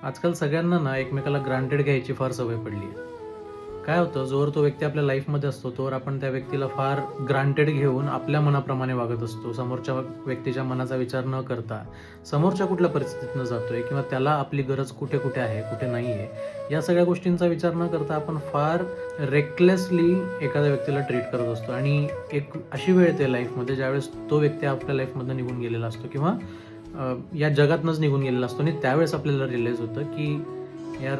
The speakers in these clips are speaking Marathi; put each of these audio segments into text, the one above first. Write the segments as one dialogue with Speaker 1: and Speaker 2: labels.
Speaker 1: आजकाल सगळ्यांना ना एकमेकाला ग्रांटेड घ्यायची फार सवय पडली आहे. काय होतं, जोवर तो व्यक्ती आपल्या लाईफमध्ये असतो तोवर आपण त्या व्यक्तीला फार ग्रांटेड घेऊन आपल्या मनाप्रमाणे वागत असतो. समोरच्या व्यक्तीच्या मनाचा विचार न करता समोरच्या कुठल्या परिस्थितीतनं जातोय किंवा त्याला आपली गरज कुठे कुठे आहे, कुठे नाही आहे, या सगळ्या गोष्टींचा विचार न करता आपण फार रेकलेसली एखाद्या व्यक्तीला ट्रीट करत असतो. आणि एक अशी वेळ येते लाईफमध्ये ज्यावेळेस तो व्यक्ती आपल्या लाईफमधनं निघून गेलेला असतो किंवा या जगातनंच निघून गेलेला असतो आणि त्यावेळेस आपल्याला रिअलाईज होतं की यार,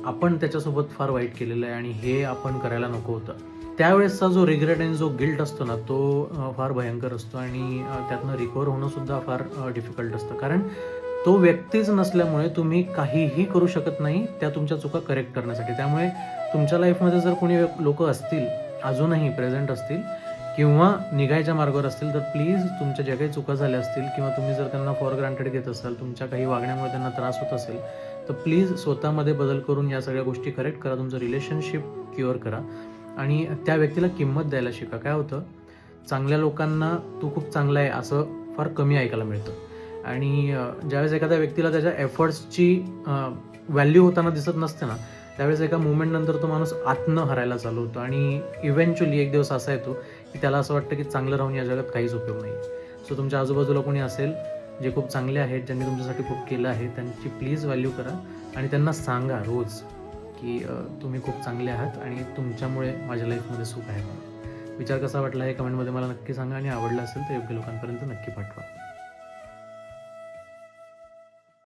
Speaker 1: आपण त्याच्यासोबत फार वाईट केलेलं आहे आणि हे आपण करायला नको होतं. त्यावेळेसचा जो रिग्रेट आणि जो गिल्ट असतो ना, तो फार भयंकर असतो आणि त्यातनं रिकव्हर होणंसुद्धा फार डिफिकल्ट असतं. कारण तो व्यक्तीच नसल्यामुळे तुम्ही काहीही करू शकत नाही त्या तुमच्या चुका करेक्ट करण्यासाठी. त्यामुळे तुमच्या लाईफमध्ये जर कोणी लोकं असतील, अजूनही प्रेझेंट असतील किंवा निघायच्या मार्गावर असतील, तर प्लीज तुमच्या ज्या काही चुका झाल्या असतील किंवा तुम्ही जर त्यांना फॉर ग्रांटेड घेत असाल, तुमच्या काही वागण्यामुळे त्यांना त्रास होत असेल, तर प्लीज स्वतःमध्ये बदल करून या सगळ्या गोष्टी करेक्ट करा. तुमचं रिलेशनशिप क्युअर करा आणि त्या व्यक्तीला किंमत द्यायला शिका. काय होतं, चांगल्या लोकांना तू खूप चांगला आहे असं फार कमी ऐकायला मिळतं आणि ज्यावेळेस एखाद्या व्यक्तीला त्याच्या एफर्ट्सची व्हॅल्यू होताना दिसत नसते ना, त्यावेळेस एका मुवमेंटनंतर तो माणूस आतनं हरायला चालू होतो आणि इव्हेंच्युअली एक दिवस असा येतो की त्याला असं वाटतं की चांगलं राहून या जगात काहीच उपयोग नाही. सो तुमच्या आजूबाजूला कोणी असेल जे खूप चांगले आहेत, ज्यांनी तुमच्यासाठी खूप केलं आहे, त्यांची प्लीज व्हॅल्यू करा आणि त्यांना सांगा रोज की तुम्ही खूप चांगले आहात आणि तुमच्यामुळे माझ्या लाईफमध्ये सुख आहे म्हणून. विचार कसा वाटला हे कमेंटमध्ये मला नक्की सांगा आणि आवडला असेल तर योग्य लोकांपर्यंत नक्की पाठवा.